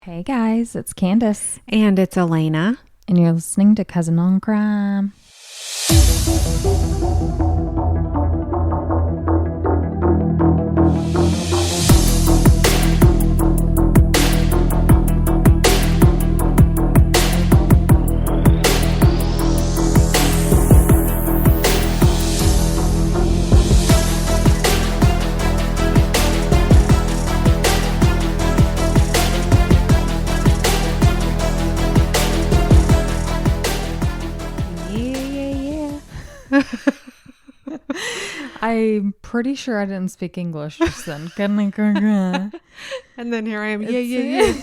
Hey guys, it's Candace. And it's Elena. And you're listening to Cousin on Crime. I'm pretty sure I didn't speak English just then. And then here I am. Yeah.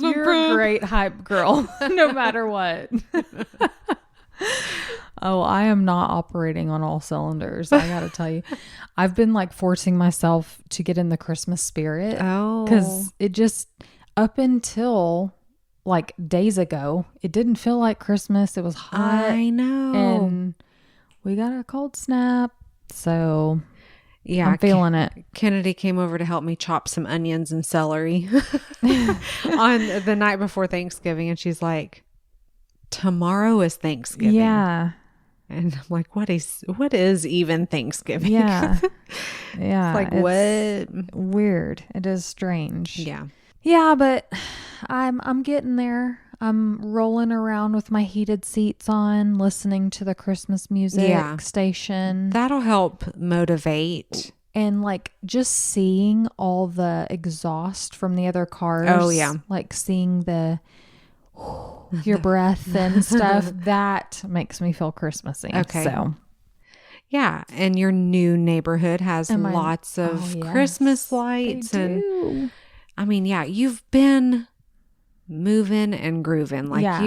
You're a great hype girl, no matter what. Oh, I am not operating on all cylinders. I gotta tell you, I've been like forcing myself to get in the Christmas spirit. Oh, because it just up until like days ago, it didn't feel like Christmas. It was hot. I know. And we got a cold snap. So yeah, I'm feeling it. Kennedy came over to help me chop some onions and celery on the night before Thanksgiving. And she's like, tomorrow is Thanksgiving. Yeah. And I'm like, what is even Thanksgiving? Yeah. Yeah. It's like, what? Weird. It is strange. Yeah. Yeah, but I'm getting there. I'm rolling around with my heated seats on, listening to the Christmas music station. That'll help motivate. And like just seeing all the exhaust from the other cars. Oh, yeah. Like seeing your breath and stuff. That makes me feel Christmassy. Okay. So. Yeah. And your new neighborhood has lots of Christmas lights. And I mean, yeah, you've been moving and grooving. Like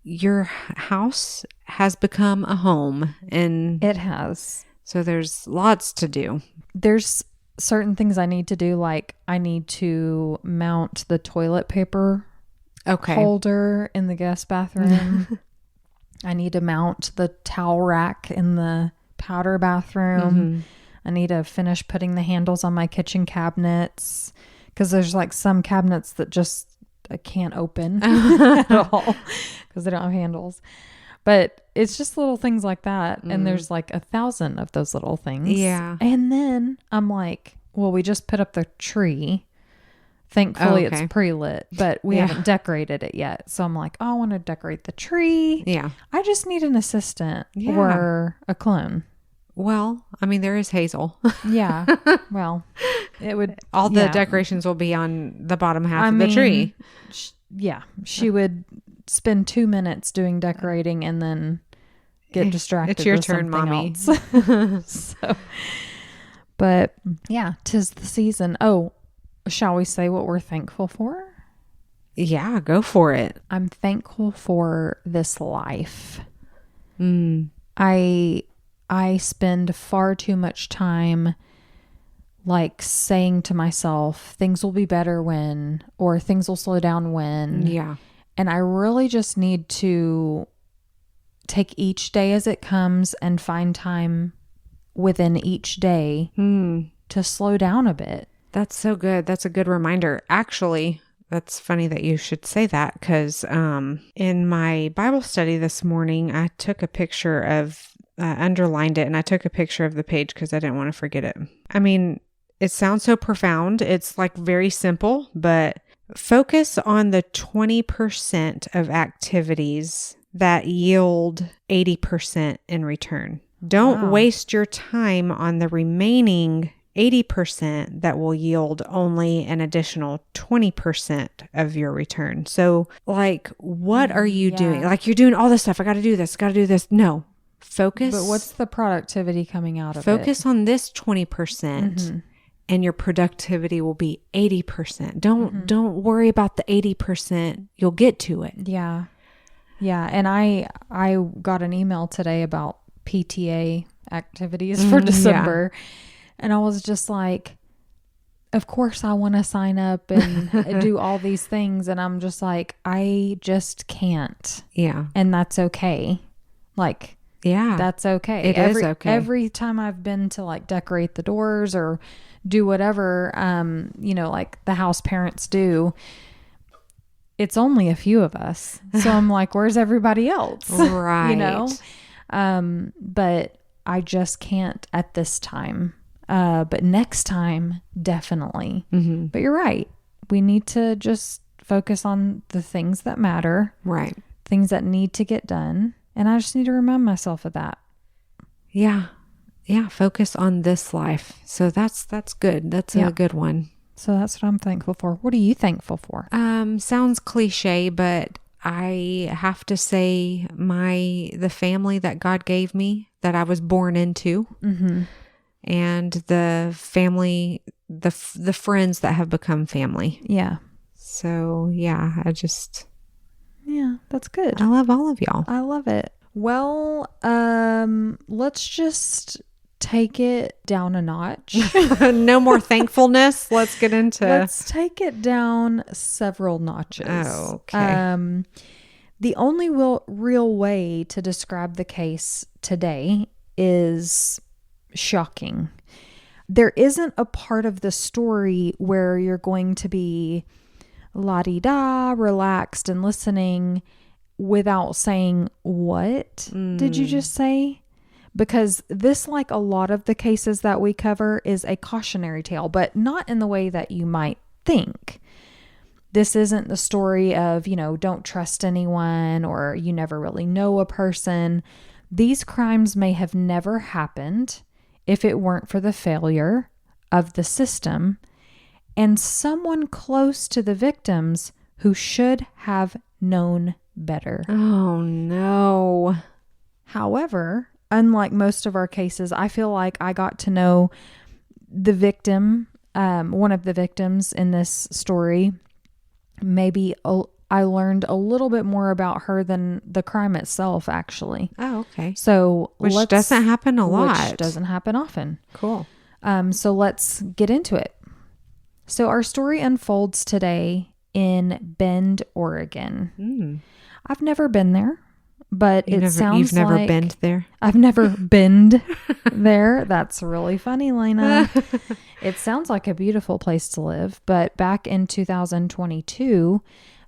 your house has become a home. And it has. So there's lots to do. There's certain things I need to do. Like I need to mount the toilet paper holder in the guest bathroom. I need to mount the towel rack in the powder bathroom. Mm-hmm. I need to finish putting the handles on my kitchen cabinets because there's like some cabinets that just I can't open at all because they don't have handles. But it's just little things like that. And there's like 1,000 of those little things. Yeah. And then I'm like, well, we just put up the tree. Thankfully, it's pre-lit, but we haven't decorated it yet. So I'm like, oh, I want to decorate the tree. Yeah. I just need an assistant or a clone. Well, I mean, there is Hazel. Yeah. Well, it would. All the decorations will be on the bottom half of the tree. She would spend 2 minutes doing decorating and then get distracted. It's your with turn, Mommy. So, but yeah, 'tis the season. Oh, shall we say what we're thankful for? Yeah, go for it. I'm thankful for this life. I spend far too much time like saying to myself, things will be better when, or things will slow down when. Yeah. And I really just need to take each day as it comes and find time within each day to slow down a bit. That's so good. That's a good reminder. Actually, that's funny that you should say that because in my Bible study this morning, I took a picture of, underlined it, and I took a picture of the page because I didn't want to forget it. I mean, it sounds so profound. It's like very simple, but focus on the 20% of activities that yield 80% in return. Don't waste your time on the remaining 80% that will yield only an additional 20% of your return. So like, what are you doing? Like you're doing all this stuff. I got to do this. Got to do this. No, focus. But what's the productivity coming out of it? Focus on this 20% and your productivity will be 80%. Don't worry about the 80%. You'll get to it. Yeah. Yeah. And I got an email today about PTA activities for December. And I was just like, of course I want to sign up and do all these things. And I'm just like, I just can't. Yeah. And that's okay. Like, Yeah. That's okay. It is okay. Every time I've been to like decorate the doors or do whatever, like the house parents do, it's only a few of us. So I'm like, where's everybody else? Right. But I just can't at this time. But next time, definitely. Mm-hmm. But you're right. We need to just focus on the things that matter. Right. Things that need to get done. And I just need to remind myself of that. Yeah. Yeah. Focus on this life. So that's good. That's a good one. So that's what I'm thankful for. What are you thankful for? Sounds cliche, but I have to say the family that God gave me, that I was born into, mm-hmm. and the family, the friends that have become family. Yeah. So yeah, yeah, that's good. I love all of y'all. I love it. Well, let's just take it down a notch. No more thankfulness. Let's take it down several notches. Oh, okay. The only real way to describe the case today is shocking. There isn't a part of the story where you're going to be la-di-da, relaxed and listening without saying, what did you just say? Because this, like a lot of the cases that we cover, is a cautionary tale, but not in the way that you might think. This isn't the story of, don't trust anyone, or you never really know a person. These crimes may have never happened if it weren't for the failure of the system and someone close to the victims who should have known better. Oh, no. However, unlike most of our cases, I feel like I got to know the victim, one of the victims in this story. Maybe I learned a little bit more about her than the crime itself, actually. Oh, okay. So which doesn't happen a lot. Which doesn't happen often. Cool. So let's get into it. So our story unfolds today in Bend, Oregon. I've never been there, but you've never been there? I've never been there. That's really funny, Lena. It sounds like a beautiful place to live, but back in 2022,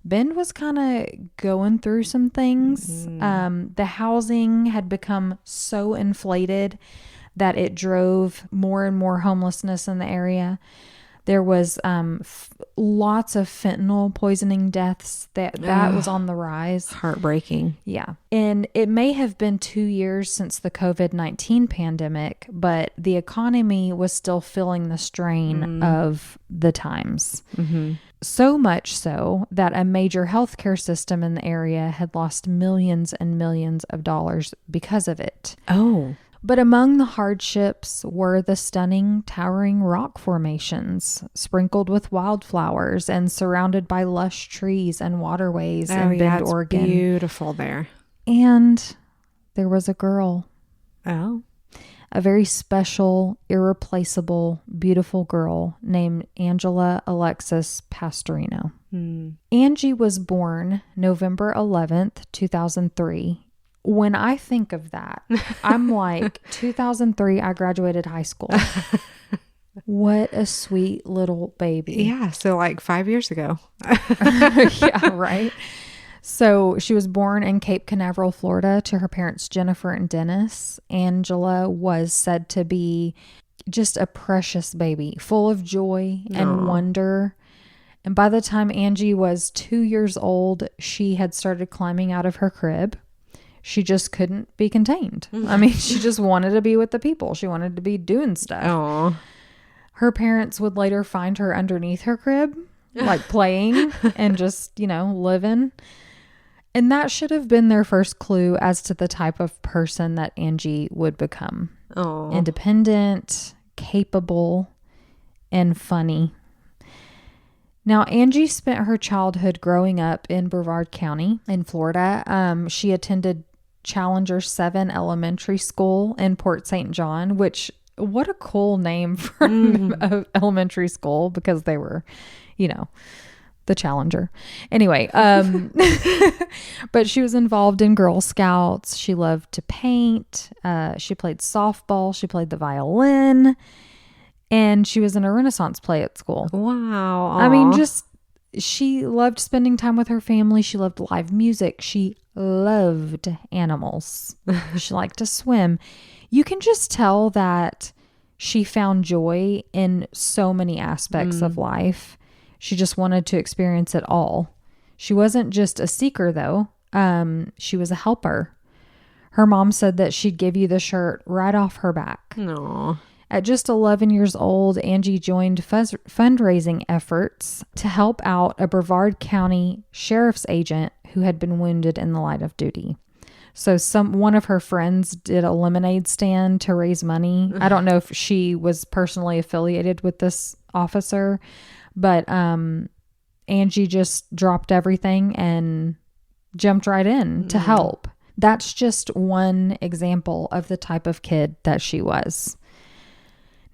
Bend was kind of going through some things. The housing had become so inflated that it drove more and more homelessness in the area. There was lots of fentanyl poisoning deaths. That was on the rise. Heartbreaking. Yeah. And it may have been 2 years since the COVID-19 pandemic, but the economy was still feeling the strain of the times. Mm-hmm. So much so that a major healthcare system in the area had lost millions and millions of dollars because of it. Oh. But among the hardships were the stunning, towering rock formations, sprinkled with wildflowers and surrounded by lush trees and waterways in Bend, Oregon. Beautiful there. And there was a girl. Oh. A very special, irreplaceable, beautiful girl named Angela Alexis Pastorino. Angie was born November 11th, 2003. When I think of that, I'm like, 2003, I graduated high school. What a sweet little baby. Yeah, so like 5 years ago. Yeah, right. So she was born in Cape Canaveral, Florida, to her parents, Jennifer and Dennis. Angela was said to be just a precious baby, full of joy and wonder. And by the time Angie was 2 years old, she had started climbing out of her crib. She just couldn't be contained. I mean, she just wanted to be with the people. She wanted to be doing stuff. Aww. Her parents would later find her underneath her crib, like playing and just, living. And that should have been their first clue as to the type of person that Angie would become. Aww. Independent, capable, and funny. Now, Angie spent her childhood growing up in Brevard County in Florida. She attended Challenger 7 Elementary School in Port St. John, which, what a cool name for an elementary school, because they were, the Challenger. Anyway, but she was involved in Girl Scouts. She loved to paint. She played softball. She played the violin. And she was in a Renaissance play at school. Wow. I mean, she loved spending time with her family. She loved live music. She loved animals. She liked to swim. You can just tell that she found joy in so many aspects of life. She just wanted to experience it all. She wasn't just a seeker, though. She was a helper. Her mom said that she'd give you the shirt right off her back. No. At just 11 years old, Angie joined fundraising efforts to help out a Brevard County sheriff's agent who had been wounded in the line of duty. So one of her friends did a lemonade stand to raise money. I don't know if she was personally affiliated with this officer, but Angie just dropped everything and jumped right in to help. That's just one example of the type of kid that she was.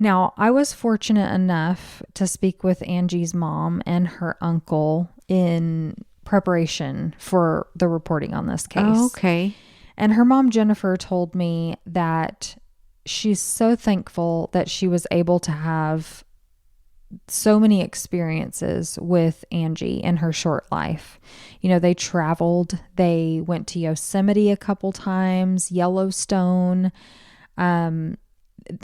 Now, I was fortunate enough to speak with Angie's mom and her uncle in preparation for the reporting on this case. Oh, okay. And her mom, Jennifer, told me that she's so thankful that she was able to have so many experiences with Angie in her short life. You know, they traveled, they went to Yosemite a couple times, Yellowstone,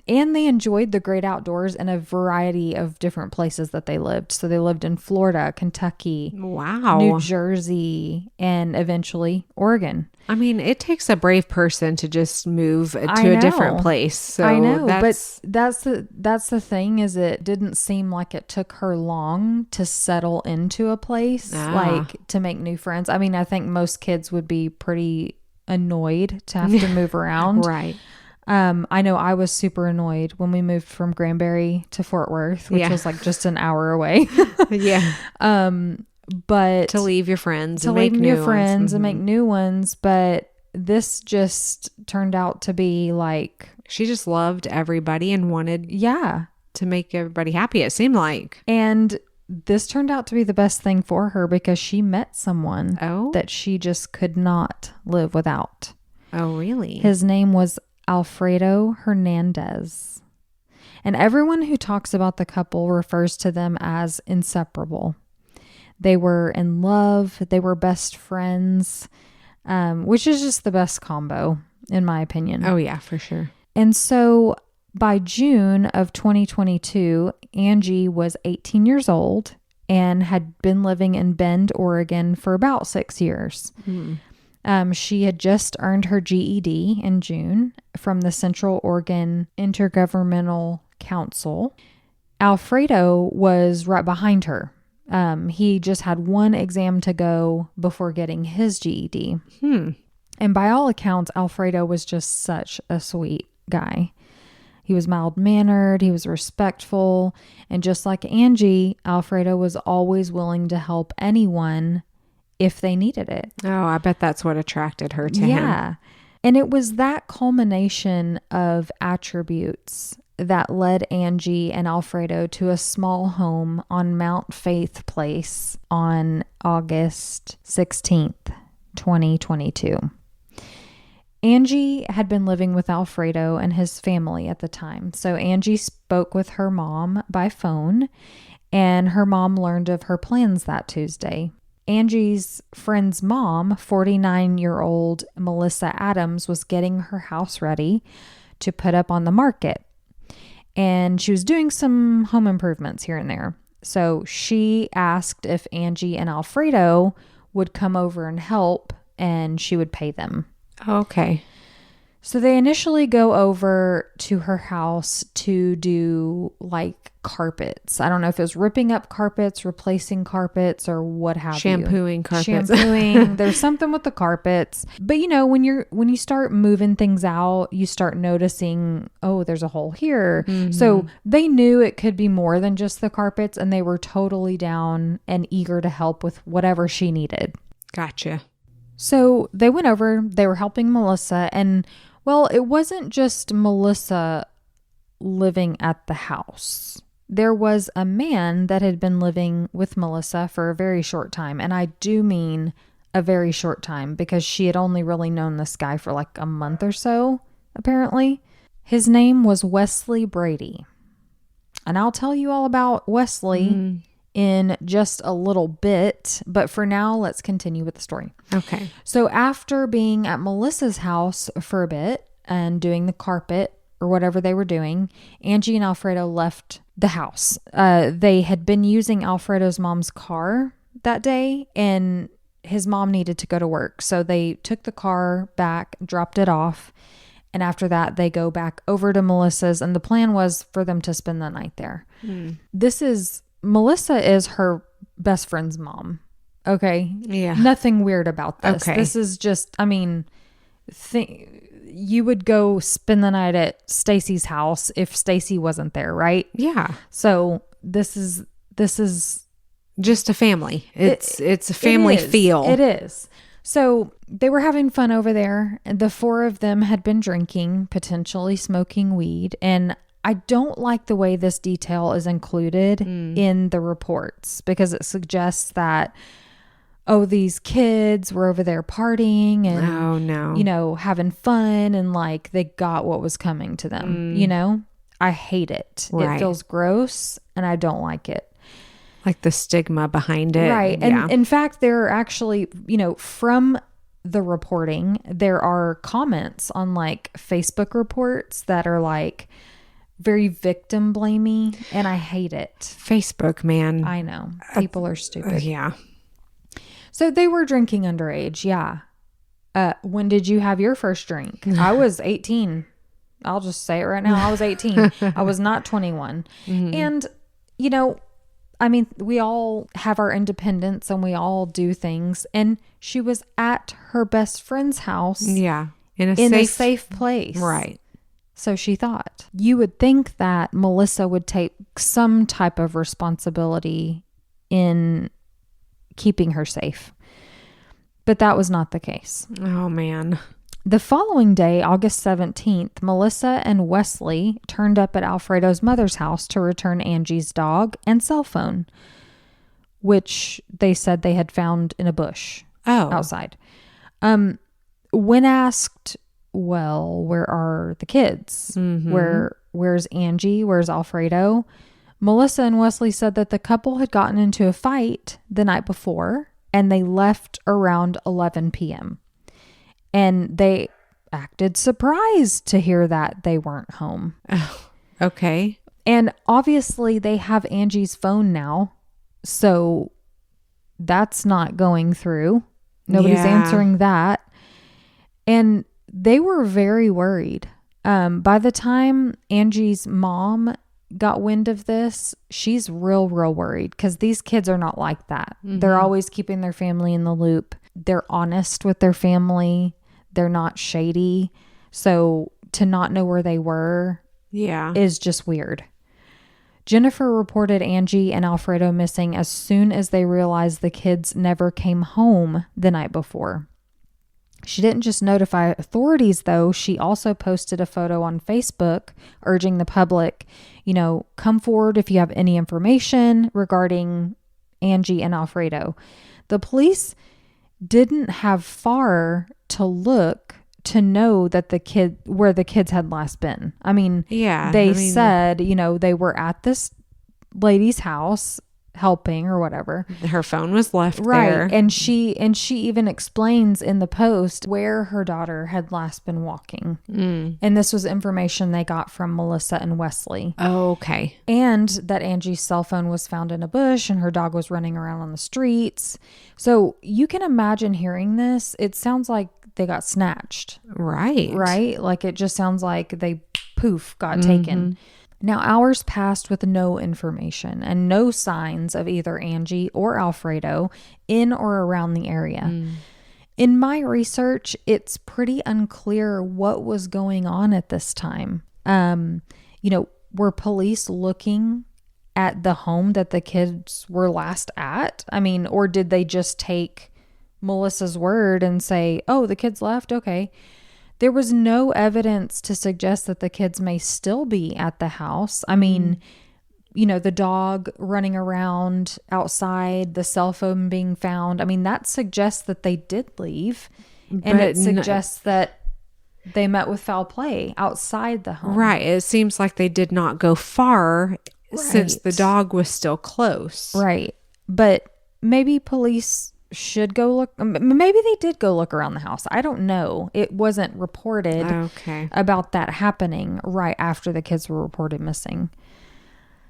and they enjoyed the great outdoors in a variety of different places that they lived. So they lived in Florida, Kentucky, wow, New Jersey, and eventually Oregon. I mean, it takes a brave person to just move to a different place. So I know, but that's the thing, is it didn't seem like it took her long to settle into a place, like to make new friends. I mean, I think most kids would be pretty annoyed to have to move around. Right. I know I was super annoyed when we moved from Granbury to Fort Worth, which was like just an hour away. But to leave your friends, and make new ones. But this just turned out to be like, she just loved everybody and wanted to make everybody happy, it seemed like. And this turned out to be the best thing for her because she met someone that she just could not live without. Oh, really? His name was Alfredo Hernandez. And everyone who talks about the couple refers to them as inseparable. They were in love. They were best friends, which is just the best combo, in my opinion. Oh, yeah, for sure. And so by June of 2022, Angie was 18 years old and had been living in Bend, Oregon for about 6 years. She had just earned her GED in June from the Central Oregon Intergovernmental Council. Alfredo was right behind her. He just had one exam to go before getting his GED. And by all accounts, Alfredo was just such a sweet guy. He was mild-mannered, he was respectful, and just like Angie, Alfredo was always willing to help anyone if they needed it. Oh, I bet that's what attracted her to him. Yeah. And it was that culmination of attributes that led Angie and Alfredo to a small home on Mount Faith Place on August 16th, 2022. Angie had been living with Alfredo and his family at the time. So Angie spoke with her mom by phone, and her mom learned of her plans that Tuesday. Angie's friend's mom, 49-year-old Melissa Adams, was getting her house ready to put up on the market. And she was doing some home improvements here and there. So she asked if Angie and Alfredo would come over and help, and she would pay them. Okay. So they initially go over to her house to do like carpets. I don't know if it was ripping up carpets, replacing carpets, or what have Shampooing you. Carpets. Shampooing. There's something with the carpets. But you know, when you start moving things out, you start noticing, oh, there's a hole here. So they knew it could be more than just the carpets, and they were totally down and eager to help with whatever she needed. Gotcha. So they went over, they were helping Melissa, and well, it wasn't just Melissa living at the house. there was a man that had been living with Melissa for a very short time. And I do mean a very short time, because she had only really known this guy for like a month or so, apparently. His name was Wesley Brady. And I'll tell you all about Wesley in just a little bit. But for now, let's continue with the story. Okay. So after being at Melissa's house for a bit and doing the carpet or whatever they were doing, Angie and Alfredo left the house. They had been using Alfredo's mom's car that day, and his mom needed to go to work. So they took the car back, dropped it off. And after that, they go back over to Melissa's. And the plan was for them to spend the night there. Melissa is her best friend's mom. Okay. Yeah. Nothing weird about this. Okay. This is just, I mean, you would go spend the night at Stacy's house if Stacy wasn't there, right? Yeah. So this is just a family. It's a family feel. It is. So they were having fun over there. The four of them had been drinking, potentially smoking weed. And I don't like the way this detail is included in the reports, because it suggests that, oh, these kids were over there partying and, having fun, and like they got what was coming to them. I hate it. Right. It feels gross and I don't like it. Like the stigma behind it. Right. And in fact, there are actually, from the reporting, there are comments on like Facebook reports that are like very victim blamey, and I hate it. Facebook, man. I know. People are stupid. Yeah. So they were drinking underage. Yeah. When did you have your first drink? I was 18. I'll just say it right now. I was 18. I was not 21. And, I mean, we all have our independence and we all do things. And she was at her best friend's house. Yeah. In a safe place. Right. So she thought. You would think that Melissa would take some type of responsibility in keeping her safe. But that was not the case. Oh, man. The following day, August 17th, Melissa and Wesley turned up at Alfredo's mother's house to return Angie's dog and cell phone, which they said they had found in a bush outside. When asked, well, where are the kids? Where's Angie? Where's Alfredo? Melissa and Wesley said that the couple had gotten into a fight the night before, and they left around 11 p.m. And they acted surprised to hear that they weren't home. Oh, okay. And obviously they have Angie's phone now. So that's not going through. Nobody's answering that. And they were very worried. By the time Angie's mom got wind of this, she's real worried, because these kids are not like that. They're always keeping their family in the loop. They're honest with their family. They're not shady. So to not know where they were is just weird. Jennifer reported Angie and Alfredo missing as soon as they realized the kids never came home the night before. She didn't just notify authorities, though. She also posted a photo on Facebook urging the public, come forward if you have any information regarding Angie and Alfredo. The police didn't have far to look to know that where the kids had last been. I mean, they said, they were at this lady's house helping or whatever. Her phone was left there. And she even explains in the post where her daughter had last been walking. And this was information they got from Melissa and Wesley. Oh, okay. And that Angie's cell phone was found in a bush and her dog was running around on the streets. So you can imagine hearing this. It sounds like they got snatched. Right. Like it just sounds like they got taken. Now, hours passed with no information and no signs of either Angie or Alfredo in or around the area. In my research, it's pretty unclear what was going on at this time. Were police looking at the home that the kids were last at? I mean, or did they just take Melissa's word and say, oh, the kids left? Okay. There was no evidence to suggest that the kids may still be at the house. I mean, the dog running around outside, the cell phone being found. I mean, that suggests that they did leave. And it suggests that they met with foul play outside the home. Right. It seems like they did not go far since the dog was still close. Right. But maybe police should go look. Maybe they did go look around the house. I don't know. It wasn't reported about that happening right after the kids were reported missing.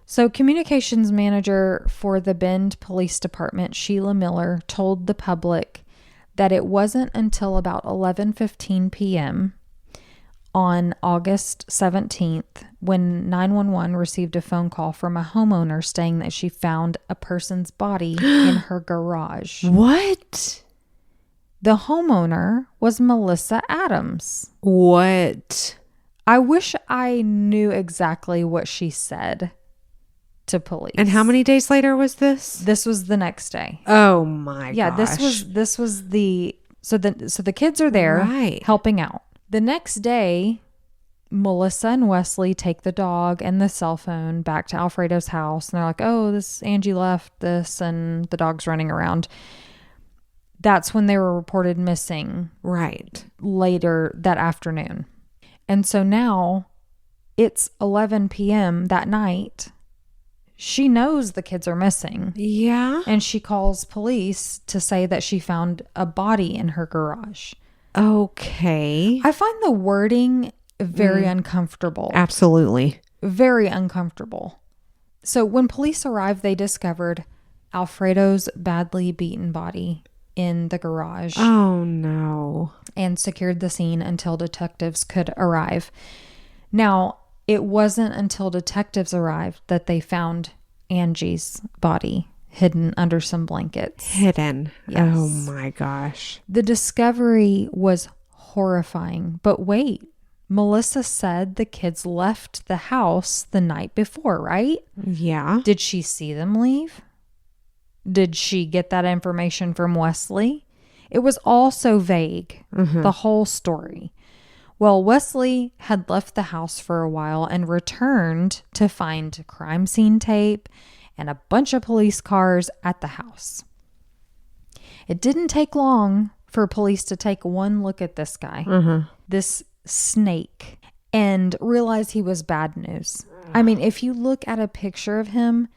So communications manager for the Bend Police Department, Sheila Miller, told the public that it wasn't until about 11:15 p.m. on August 17th when 911 received a phone call from a homeowner saying that she found a person's body in her garage. What? The homeowner was Melissa Adams. What? I wish I knew exactly what she said to police. And how many days later was this? This was the next day. Oh my gosh. Yeah, this was the so the kids are there helping out. The next day, Melissa and Wesley take the dog and the cell phone back to Alfredo's house, and they're like, "Oh, this Angie left this and the dog's running around." That's when they were reported missing. Right. Later that afternoon. And so now it's 11 p.m. that night. She knows the kids are missing. Yeah. And she calls police to say that she found a body in her garage. Okay. I find the wording very uncomfortable. Absolutely. Very uncomfortable. So when police arrived, they discovered Alfredo's badly beaten body in the garage. Oh, no. And secured the scene until detectives could arrive. Now, it wasn't until detectives arrived that they found Angie's body hidden under some blankets. Hidden. Yes. Oh my gosh. The discovery was horrifying. But wait, Melissa said the kids left the house the night before, right? Yeah. Did she see them leave? Did she get that information from Wesley? It was all so vague, the whole story. Well, Wesley had left the house for a while and returned to find crime scene tape and a bunch of police cars at the house. It didn't take long for police to take one look at this guy, this snake, and realize he was bad news. I mean, if you look at a picture of him,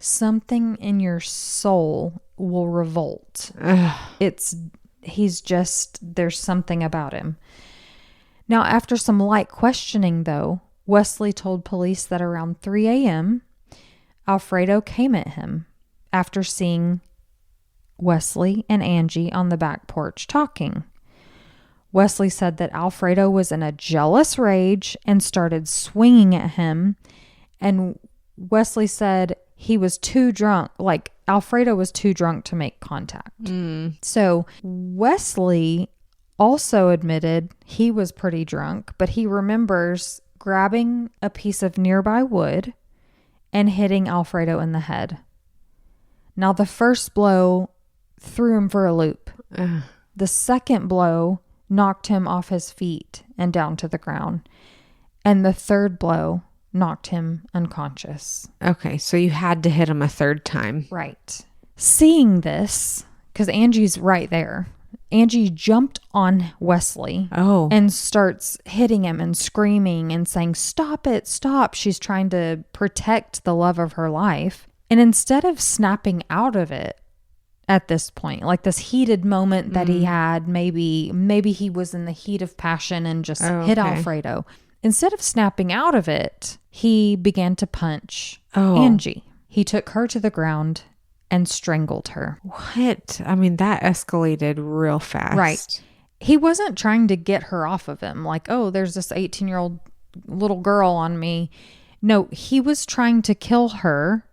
something in your soul will revolt. There's something about him. Now, after some light questioning, though, Wesley told police that around 3 a.m., Alfredo came at him after seeing Wesley and Angie on the back porch talking. Wesley said that Alfredo was in a jealous rage and started swinging at him. And Wesley said he was too drunk, like Alfredo was too drunk to make contact. So Wesley also admitted he was pretty drunk, but he remembers grabbing a piece of nearby wood and hitting Alfredo in the head. Now, the first blow threw him for a loop. The second blow knocked him off his feet and down to the ground. And the third blow knocked him unconscious. Okay, so you had to hit him a third time. Right. Seeing this, because Angie's right there, Angie jumped on Wesley and starts hitting him and screaming and saying, "Stop it, stop." She's trying to protect the love of her life. And instead of snapping out of it at this point, like this heated moment that he had, maybe he was in the heat of passion and just hit Alfredo. Instead of snapping out of it, he began to punch Angie. He took her to the ground and strangled her. What? I mean, that escalated real fast. Right. He wasn't trying to get her off of him. Like, oh, there's this 18-year-old little girl on me. No, he was trying to kill her.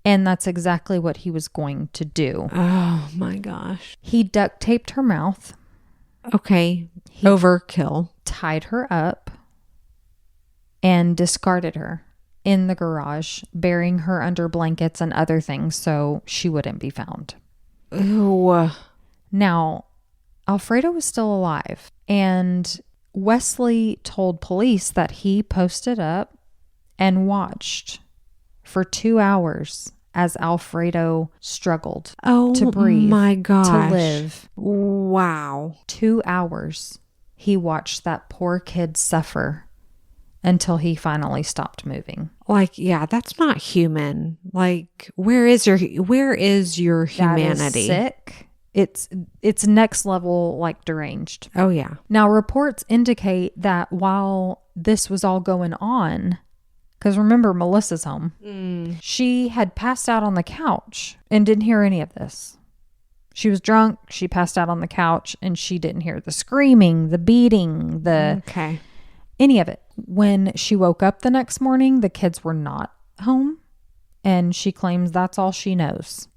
And that's exactly what he was going to do. Oh my gosh. He duct taped her mouth. Okay. Overkill. Tied her up and discarded her in the garage, burying her under blankets and other things so she wouldn't be found. Ew. Now, Alfredo was still alive, and Wesley told police that he posted up and watched for 2 hours as Alfredo struggled to breathe, my gosh, to live. Wow. 2 hours he watched that poor kid suffer until he finally stopped moving. Like, yeah, that's not human. Like, where is your humanity? That is sick. It's next level, like, deranged. Oh, yeah. Now, reports indicate that while this was all going on, because remember, Melissa's home, she had passed out on the couch and didn't hear any of this. She was drunk. She passed out on the couch and she didn't hear the screaming, the beating, any of it. When she woke up the next morning, the kids were not home, and she claims that's all she knows.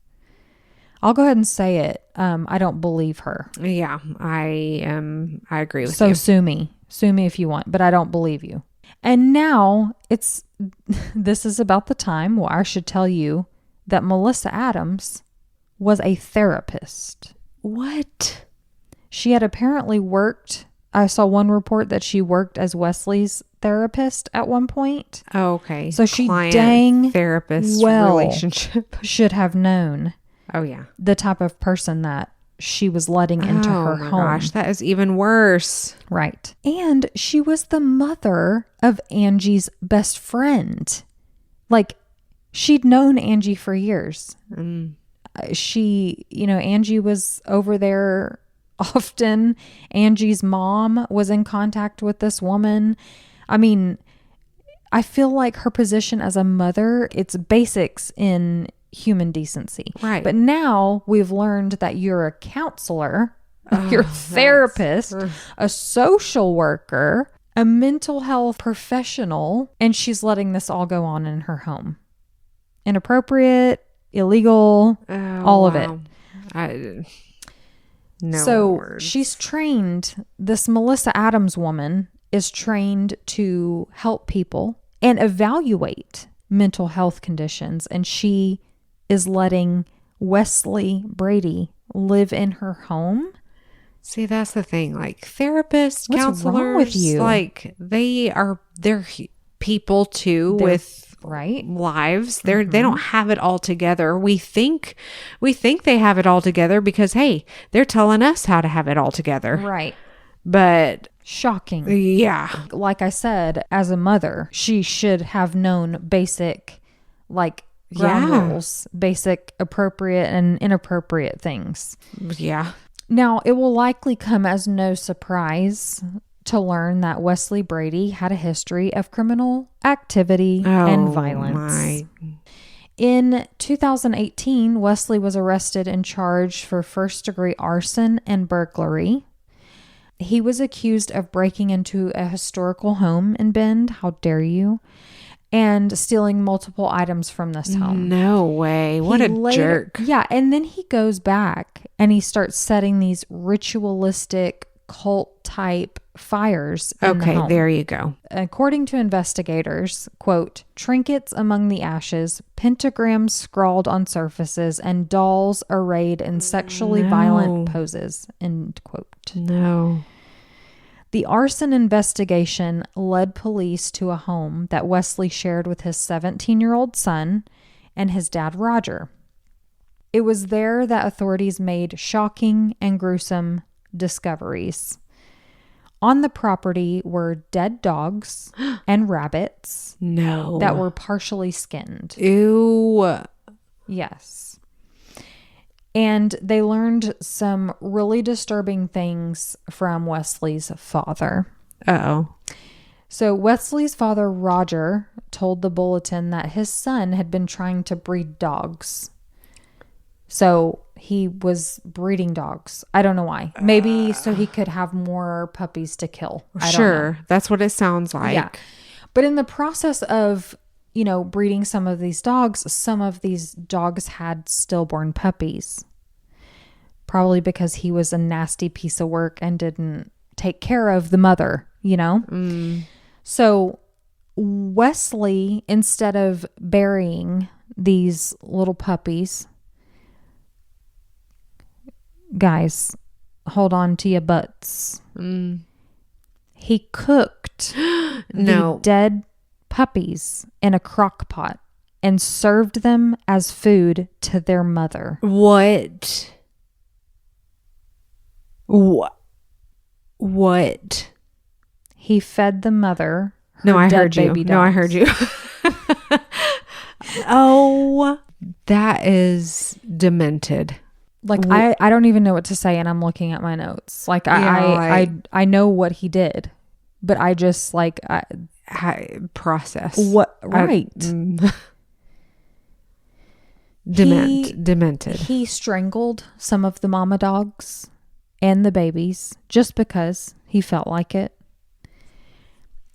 I'll go ahead and say it. I don't believe her. Yeah, I agree with you. So sue me if you want, but I don't believe you. And now this is about the time where I should tell you that Melissa Adams was a therapist. What? She had apparently worked. I saw one report that she worked as Wesley's therapist at one point. Oh, okay. So she dang therapist relationship should have known. Oh, yeah. The type of person that she was letting into her home. Oh, my gosh. That is even worse. Right. And she was the mother of Angie's best friend. Like, she'd known Angie for years. Angie was over there often. Angie's mom was in contact with this woman. I mean, I feel like her position as a mother, it's basics in human decency. Right. But now we've learned that you're a counselor, you're a therapist, a social worker, a mental health professional, and she's letting this all go on in her home. Inappropriate, illegal, all of it. She's trained, this Melissa Adams woman is trained to help people and evaluate mental health conditions, and she is letting Wesley Brady live in her home. See, that's the thing. Like, therapists, counselors, what's wrong with you? Like, they're people too, with lives. They don't have it all together. We think they have it all together because, hey, they're telling us how to have it all together. Right. But shocking. Yeah. Like I said, as a mother, she should have known basic, like, ground rules, basic appropriate and inappropriate things. Yeah. Now, it will likely come as no surprise to learn that Wesley Brady had a history of criminal activity and violence. In 2018, Wesley was arrested and charged for first-degree arson and burglary. He was accused of breaking into a historical home in Bend. How dare you? And stealing multiple items from this home. No way. What a jerk. Yeah. And then he goes back and he starts setting these ritualistic cult type fires in the home. There you go. According to investigators, quote, trinkets among the ashes, pentagrams scrawled on surfaces, and dolls arrayed in sexually violent poses, end quote. No. The arson investigation led police to a home that Wesley shared with his 17-year-old son and his dad, Roger. It was there that authorities made shocking and gruesome discoveries. On the property were dead dogs and rabbits that were partially skinned. Ew. Yes. And they learned some really disturbing things from Wesley's father. Uh-oh. So Wesley's father, Roger, told the Bulletin that his son had been trying to breed dogs. So he was breeding dogs. I don't know why. Maybe so he could have more puppies to kill. I don't know. That's what it sounds like. Yeah. But in the process of, breeding some of these dogs had stillborn puppies. Probably because he was a nasty piece of work and didn't take care of the mother, So Wesley, instead of burying these little puppies, guys, hold on to your butts. He cooked the dead puppies in a crock pot and served them as food to their mother. What? What? He fed the mother. No, I heard you. No, I heard you. Oh, that is demented. Like, I don't even know what to say, and I'm looking at my notes. Like, I know what he did, but I just, like... process. What? Right. Demented. He strangled some of the mama dogs and the babies just because he felt like it.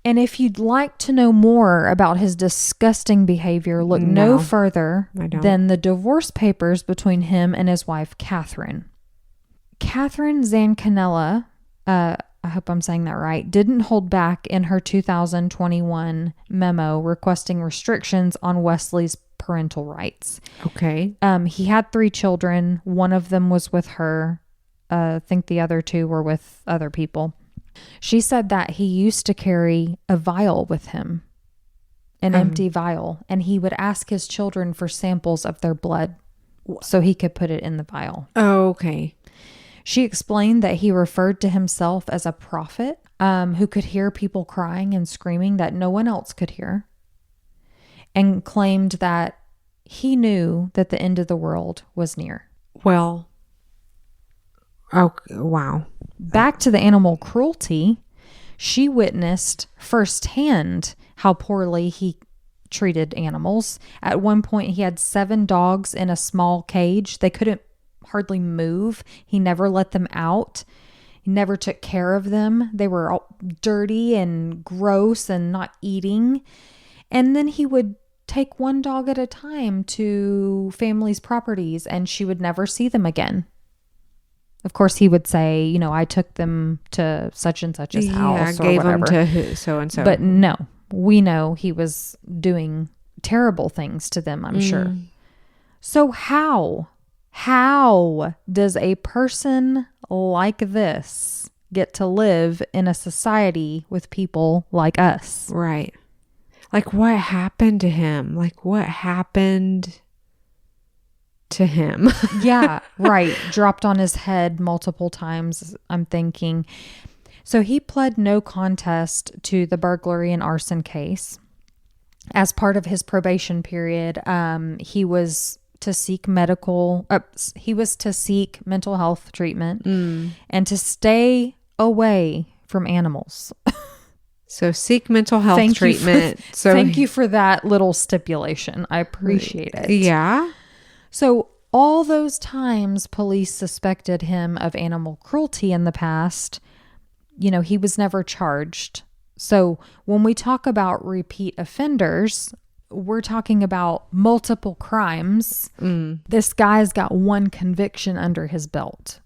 And if you'd like to know more about his disgusting behavior, look no further than the divorce papers between him and his wife, Catherine. Catherine Zancanella, I hope I'm saying that right, didn't hold back in her 2021 memo requesting restrictions on Wesley's parental rights. Okay. He had 3 children. One of them was with her. I think the other 2 were with other people. She said that he used to carry a vial with him, an empty vial, and he would ask his children for samples of their blood so he could put it in the vial. Oh, okay. She explained that he referred to himself as a prophet who could hear people crying and screaming that no one else could hear, and claimed that he knew that the end of the world was near. Well, oh, wow. Back to the animal cruelty, she witnessed firsthand how poorly he treated animals. At one point, he had 7 dogs in a small cage. They couldn't hardly move. He never let them out. He never took care of them. They were all dirty and gross and not eating. And then he would take 1 dog at a time to families' properties, and she would never see them again. Of course, he would say, you know, I took them to such and such's house or gave whatever. them to so and so. But no, we know he was doing terrible things to them, I'm sure. So how does a person like this get to live in a society with people like us? Right. Like, what happened to him? Like, what happened to him? Yeah, right. Dropped on his head multiple times, I'm thinking. So he pled no contest to the burglary and arson case. As part of his probation period, he was to seek mental health treatment and to stay away from animals. So seek mental health treatment. Thank you for that little stipulation. I appreciate it. Yeah. So all those times police suspected him of animal cruelty in the past, you know, he was never charged. So when we talk about repeat offenders, we're talking about multiple crimes. This guy's got 1 conviction under his belt,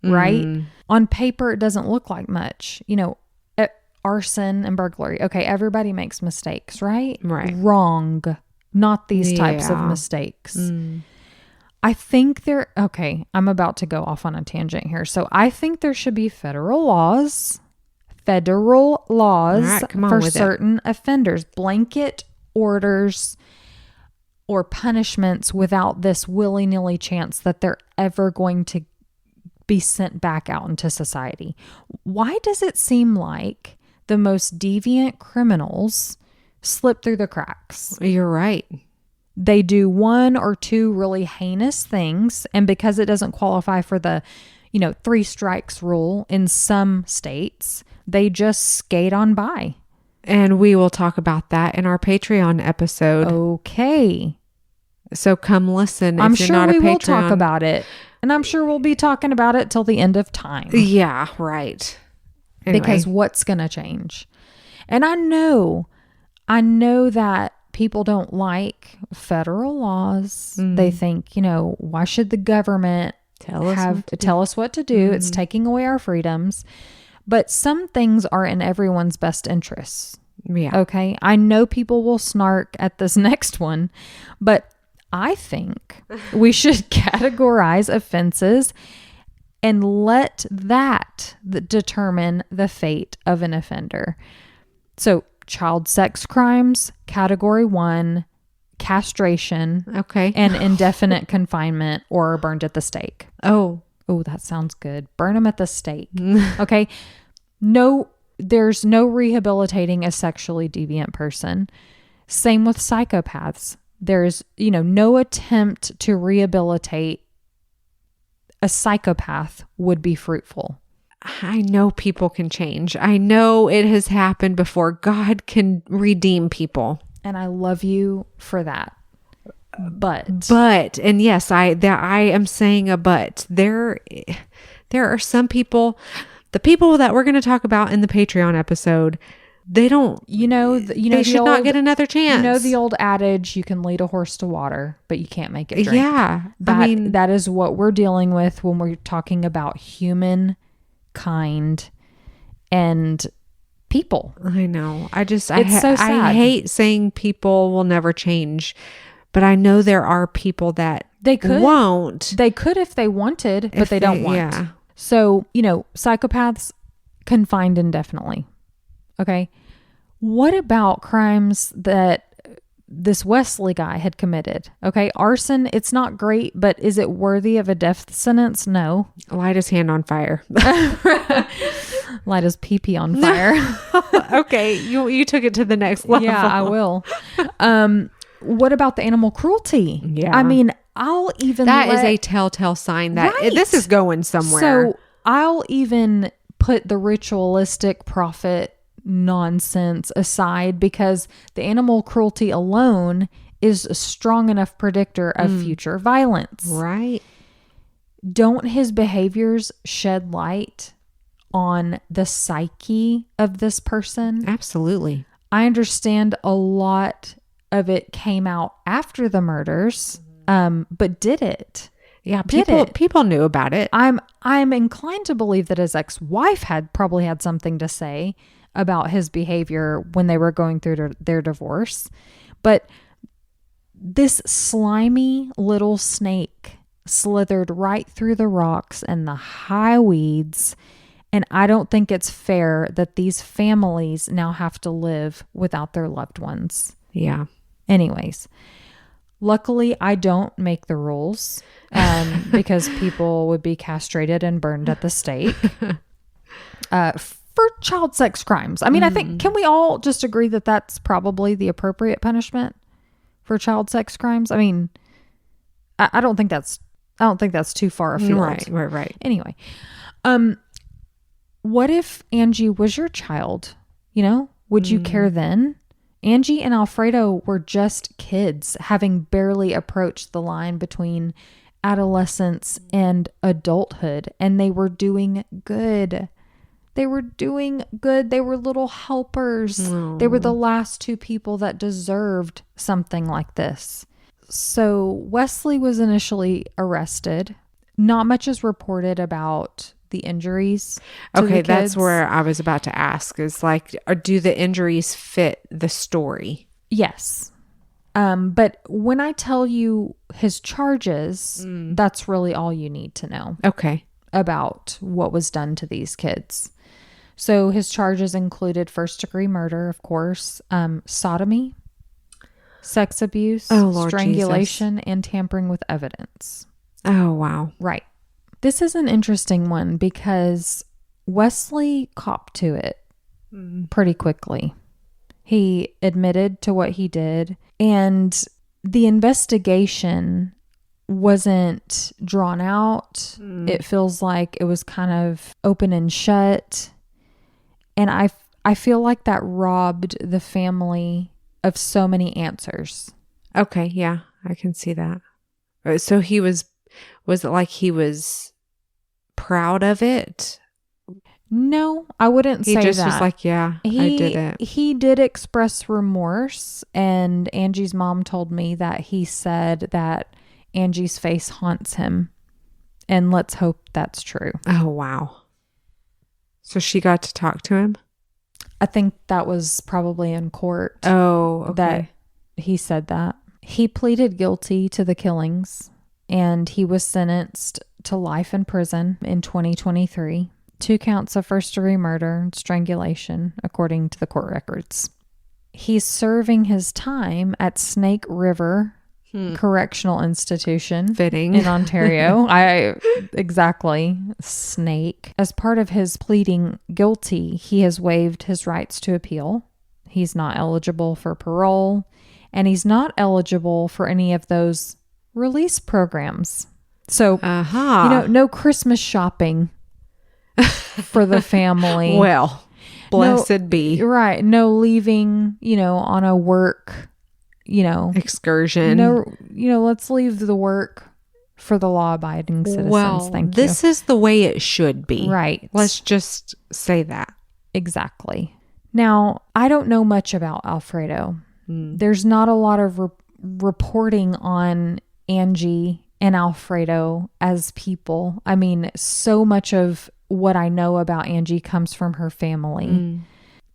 right? On paper, it doesn't look like much. You know, arson and burglary. Okay, everybody makes mistakes, right? Right. Wrong. Not these types of mistakes. I think I'm about to go off on a tangent here. So I think there should be federal laws for certain offenders, blanket orders or punishments without this willy-nilly chance that they're ever going to be sent back out into society. Why does it seem like the most deviant criminals slip through the cracks? You're right. They do 1 or 2 really heinous things, and because it doesn't qualify for the, 3 strikes rule in some states, they just skate on by. And we will talk about that in our Patreon episode. Okay. So come listen. I'm sure we will talk about it, and I'm sure we'll be talking about it till the end of time. Yeah, right. Anyway. Because what's going to change? And I know that people don't like federal laws. They think, why should the government tell us what to do? It's taking away our freedoms. But some things are in everyone's best interests. Yeah. Okay. I know people will snark at this next one, but I think we should categorize offenses and let that determine the fate of an offender. So child sex crimes, category 1, castration, okay, and indefinite confinement, or burned at the stake. Oh, that sounds good. Burn them at the stake. Okay. No, there's no rehabilitating a sexually deviant person. Same with psychopaths. There's, no attempt to rehabilitate a psychopath would be fruitful. I know people can change. I know it has happened before. God can redeem people. And I love you for that. But, and yes, I am saying a but. There are some people, the people that we're going to talk about in the Patreon episode, they don't, they should not get another chance. The old adage, you can lead a horse to water, but you can't make it drink. Yeah. That is what we're dealing with when we're talking about human kind and people. I know. It's so sad. I hate saying people will never change, but I know there are people that won't. They could if they wanted, but they don't want. Yeah. So, psychopaths confined indefinitely. Okay. What about crimes that this Wesley guy had committed? Okay. Arson, it's not great, but is it worthy of a death sentence? No. Light his hand on fire. Light his pee-pee on fire. Okay. You took it to the next level. Yeah, I will. What about the animal cruelty? Yeah. I mean, I'll even That is a telltale sign that this is going somewhere. So I'll even put the ritualistic prophet nonsense aside, because the animal cruelty alone is a strong enough predictor of future violence. Right. Don't his behaviors shed light on the psyche of this person? Absolutely. I understand a lot of it came out after the murders, but did it? Yeah, people knew about it. I'm inclined to believe that his ex-wife probably had something to say about his behavior when they were going through their divorce. But this slimy little snake slithered right through the rocks and the high weeds, and I don't think it's fair that these families now have to live without their loved ones. Yeah. Anyways, luckily I don't make the rules because people would be castrated and burned at the stake for child sex crimes. I mean, I think, can we all just agree that that's probably the appropriate punishment for child sex crimes? I mean, I don't think that's too far afield. Right. Anyway, what if Angie was your child? Would you care then? Angie and Alfredo were just kids, having barely approached the line between adolescence and adulthood, and they were doing good. They were little helpers. Oh. They were the last two people that deserved something like this. So Wesley was initially arrested. Not much is reported about the injuries to the kids. That's where I was about to ask, is like, do the injuries fit the story? Yes. But when I tell you his charges, that's really all you need to know. Okay. About what was done to these kids. So his charges included first-degree murder, of course, sodomy, sex abuse, strangulation, and tampering with evidence. Oh, wow. Right. This is an interesting one because Wesley copped to it pretty quickly. He admitted to what he did, and the investigation wasn't drawn out. It feels like it was kind of open and shut. And I feel like that robbed the family of so many answers. Okay, yeah, I can see that. So was it like he was proud of it? No, I wouldn't say that. He just was like, yeah, I did it. He did express remorse, and Angie's mom told me that he said that Angie's face haunts him, and let's hope that's true. Oh, wow. So she got to talk to him? I think that was probably in court. Oh, okay. That he said that. He pleaded guilty to the killings, and he was sentenced to life in prison in 2023. 2 counts of first-degree murder and strangulation, according to the court records. he's serving his time at Snake River Correctional Institution. Fitting. In Ontario. Exactly. Snake. As part of his pleading guilty, he has waived his rights to appeal. He's not eligible for parole, and he's not eligible for any of those release programs. So, no Christmas shopping for the family. Well, blessed be. Right. No leaving, on a work, excursion. No, let's leave the work for the law-abiding citizens. Well, Thank you. This is the way it should be. Right. Let's just say that. Exactly. Now, I don't know much about Alfredo. There's not a lot of reporting on Angie and Alfredo as people. I mean, so much of what I know about Angie comes from her family.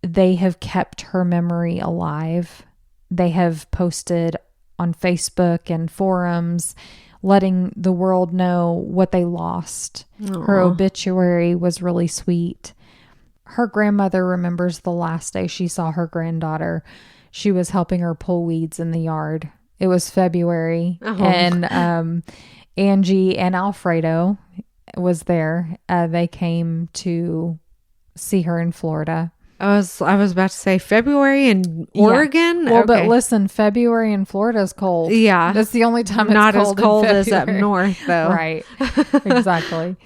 They have kept her memory alive. They have posted on Facebook and forums, letting the world know what they lost. Aww. Her obituary was really sweet. Her grandmother remembers the last day she saw her granddaughter. She was helping her pull weeds in the yard. It was February, and Angie and Alfredo was there. They came to see her in Florida. I was about to say February in Oregon. Yeah. Well, but listen, February in Florida is cold. Yeah, that's the only time it's not as cold as up north, though. Right? Exactly.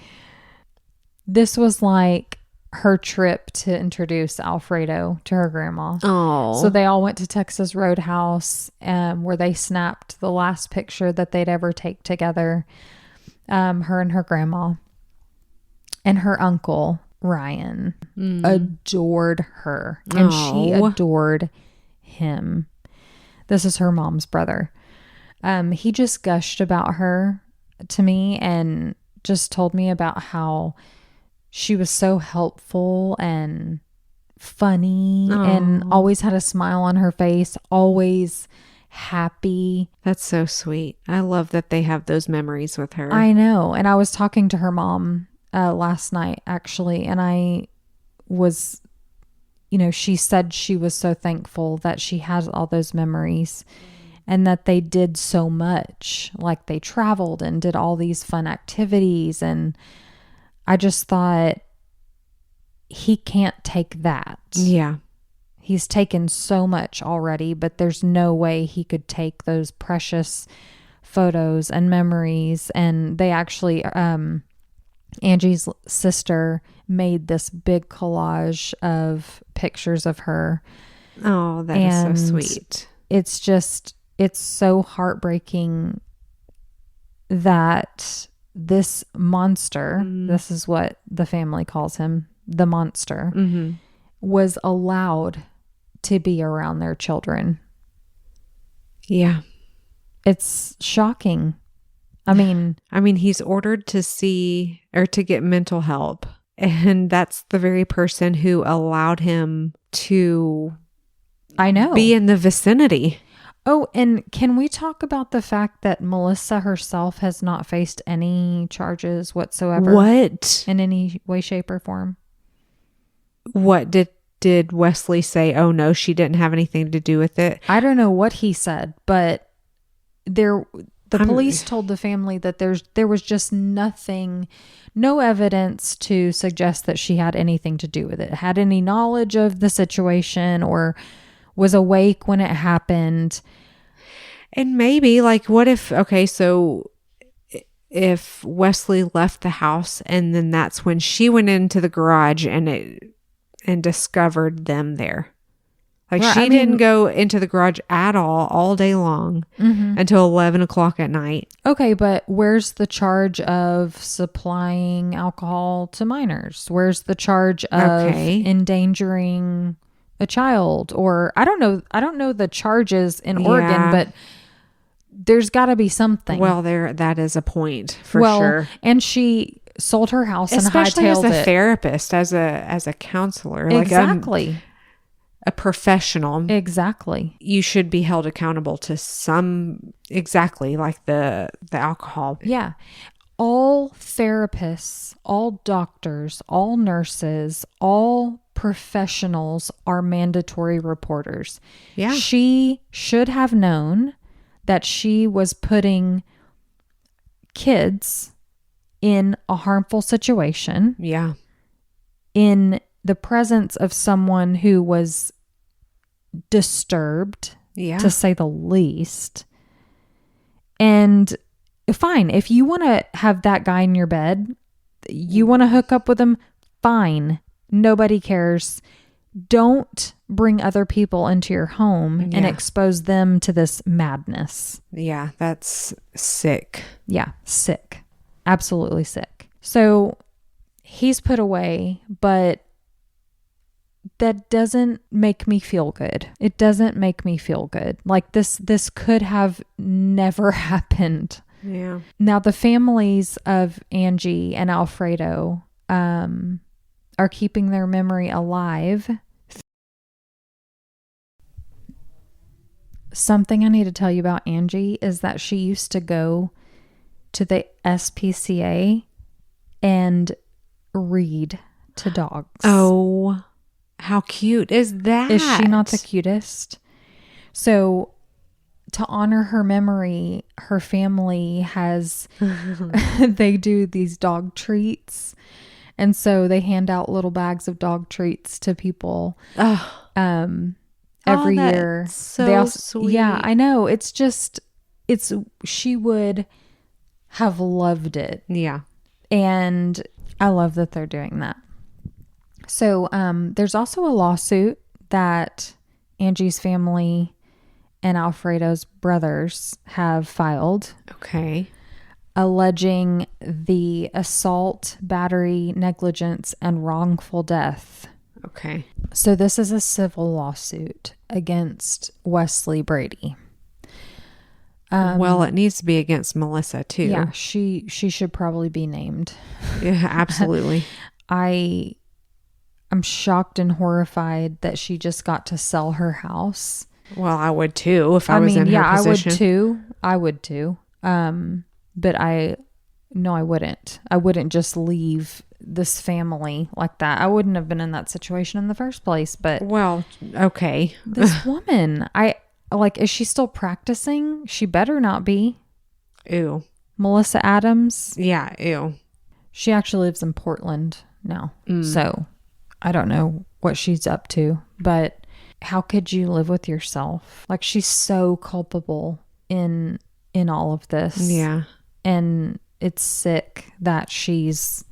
This was like her trip to introduce Alfredo to her grandma. Oh, so they all went to Texas Roadhouse, where they snapped the last picture that they'd ever take together. Her and her grandma, and her uncle Ryan adored her, and she adored him. This is her mom's brother. He just gushed about her to me and just told me about how she was so helpful and funny and always had a smile on her face, always happy. That's so sweet. I love that they have those memories with her. I know. And I was talking to her mom last night, actually, and I was, she said she was so thankful that she has all those memories and that they did so much. Like, they traveled and did all these fun activities, and I just thought, he can't take that. Yeah. He's taken so much already, but there's no way he could take those precious photos and memories. And they actually, Angie's sister made this big collage of pictures of her. Oh, that is so sweet. It's so heartbreaking that this monster, this is what the family calls him, the monster, was allowed to be around their children. Yeah. It's shocking. I mean, he's ordered to see or to get mental help, and that's the very person who allowed him to be in the vicinity. Oh, and can we talk about the fact that Melissa herself has not faced any charges whatsoever? What? In any way, shape, or form? What did Wesley say? Oh no, she didn't have anything to do with it. I don't know what he said, but the police told the family that there was just nothing, no evidence to suggest that she had anything to do with it, had any knowledge of the situation, or was awake when it happened. And maybe, like, what if, so if Wesley left the house and then that's when she went into the garage and discovered them there. Like, she didn't go into the garage at all day long until 11 o'clock at night. Okay, but where's the charge of supplying alcohol to minors? Where's the charge of endangering a child? Or I don't know the charges in Oregon, but there's got to be something. Well, that is a point for sure. And she sold her house and hightailed it. Especially as a therapist, as a counselor. Exactly. A professional. Exactly. You should be held accountable to like the alcohol. Yeah. All therapists, all doctors, all nurses, all professionals are mandatory reporters. Yeah. She should have known that she was putting kids in a harmful situation. Yeah. In the presence of someone who was disturbed, to say the least. And fine, if you want to have that guy in your bed, you want to hook up with him, fine. Nobody cares. Don't bring other people into your home and expose them to this madness. Yeah, that's sick. Yeah, sick. Absolutely sick. So he's put away, but that doesn't make me feel good. It doesn't make me feel good. Like this could have never happened. Yeah. Now the families of Angie and Alfredo are keeping their memory alive. Something I need to tell you about Angie is that she used to go to the SPCA and read to dogs. Oh, how cute is that? Is she not the cutest? So to honor her memory, her family has, they do these dog treats. And so they hand out little bags of dog treats to people every year. So sweet. Yeah, I know. She would have loved it. Yeah. And I love that they're doing that. So there's also a lawsuit that Angie's family and Alfredo's brothers have filed. Okay. Alleging the assault, battery, negligence, and wrongful death. Okay. So this is a civil lawsuit against Wesley Brady. Well, it needs to be against Melissa too. Yeah, she should probably be named. Yeah, absolutely. I'm shocked and horrified that she just got to sell her house. Well, I would too if I was in her position. I would too. But I wouldn't. I wouldn't just leave this family like that. I wouldn't have been in that situation in the first place. But well, okay. This woman, is she still practicing? She better not be. Ew. Melissa Adams. Yeah. Ew. She actually lives in Portland now. So I don't know what she's up to, but how could you live with yourself? Like, she's so culpable in all of this. Yeah. And it's sick that she's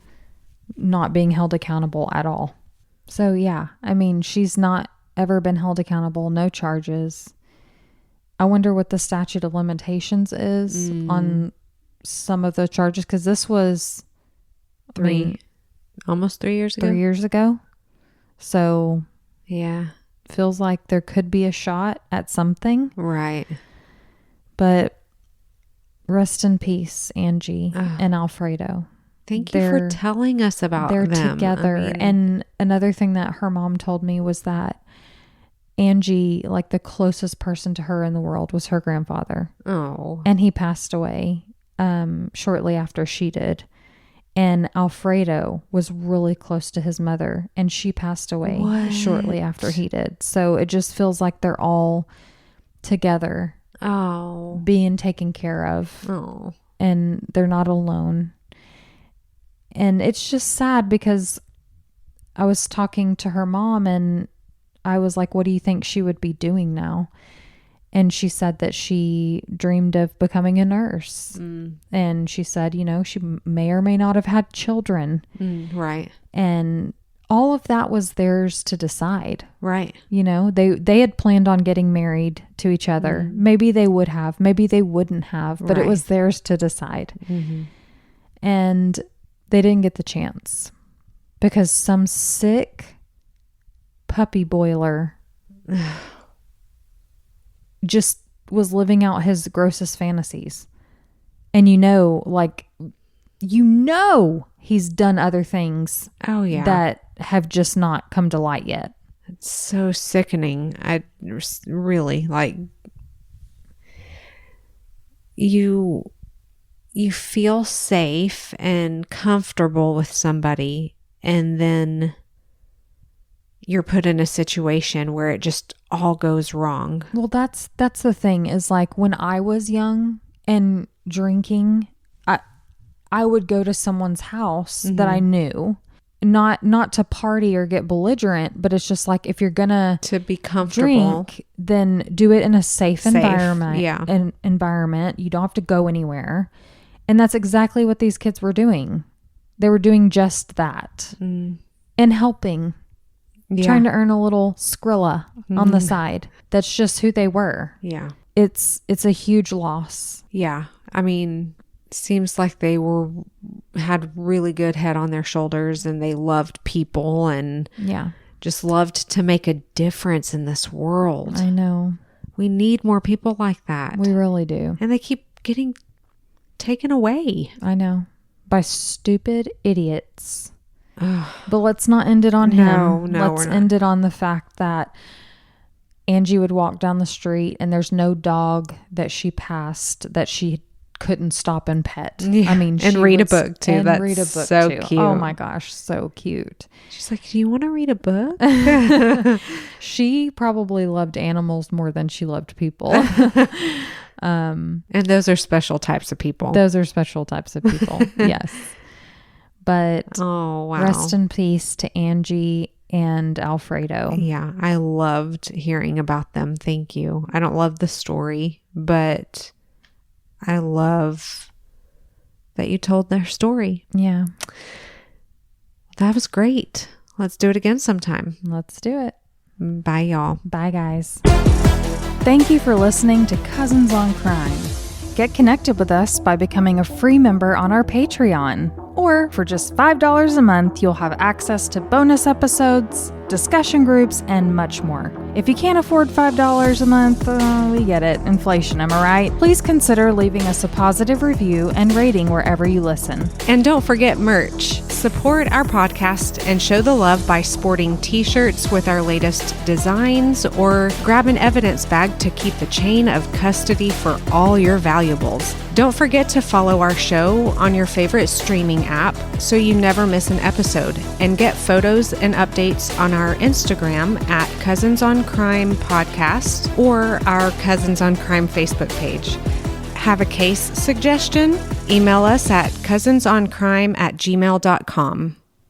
not being held accountable at all. So yeah, I mean, she's not ever been held accountable, no charges. I wonder what the statute of limitations is on some of the charges, because this was almost 3 years ago. 3 years ago. So yeah, feels like there could be a shot at something. Right. But rest in peace, Angie and Alfredo. Thank you for telling us about them. They're together. And another thing that her mom told me was that Angie, like, the closest person to her in the world was her grandfather. Oh. And he passed away shortly after she did. And Alfredo was really close to his mother, and she passed away shortly after he did. So it just feels like they're all together. Oh. Being taken care of. Oh. And they're not alone. And it's just sad because I was talking to her mom and I was like, what do you think she would be doing now? And she said that she dreamed of becoming a nurse. And she said, she may or may not have had children. Right. And all of that was theirs to decide. Right. They had planned on getting married to each other. Maybe they would have, maybe they wouldn't have, but it was theirs to decide. And they didn't get the chance because some sick puppy boiler just was living out his grossest fantasies. And he's done other things that have just not come to light yet. It's so sickening. I really you feel safe and comfortable with somebody, and then you're put in a situation where it just all goes wrong. Well, that's the thing is like when I was young and drinking, I would go to someone's house that I knew, not to party or get belligerent, but it's just like if you're gonna to be comfortable, drink, then do it in a safe environment. Yeah, environment. You don't have to go anywhere, and that's exactly what these kids were doing. They were doing just that and helping, trying to earn a little Skrilla on the side. That's just who they were. Yeah, it's a huge loss. Yeah, I mean, seems like they had really good head on their shoulders, and they loved people and just loved to make a difference in this world. I know. We need more people like that. We really do. And they keep getting taken away. I know. By stupid idiots. But let's not end it on him. Let's end it on the fact that Angie would walk down the street and there's no dog that she passed that she couldn't stop and pet. Yeah. I mean, and read a book too. That's so cute. Oh my gosh, so cute. She's like, do you want to read a book? She probably loved animals more than she loved people. And those are special types of people. Yes. But rest in peace to Angie and Alfredo. Yeah, I loved hearing about them. Thank you. I don't love the story, but I love that you told their story. Yeah. That was great. Let's do it again sometime. Let's do it. Bye, y'all. Bye, guys. Thank you for listening to Cousins on Crime. Get connected with us by becoming a free member on our Patreon. Or for just $5 a month, you'll have access to bonus episodes, discussion groups, and much more. If you can't afford $5 a month, we get it. Inflation, am I right? Please consider leaving us a positive review and rating wherever you listen. And don't forget merch. Support our podcast and show the love by sporting t-shirts with our latest designs, or grab an evidence bag to keep the chain of custody for all your valuables. Don't forget to follow our show on your favorite streaming app so you never miss an episode, and get photos and updates on our Instagram at Cousins on Crime Podcast or our Cousins on Crime Facebook page. Have a case suggestion? Email us at cousinsoncrime@gmail.com.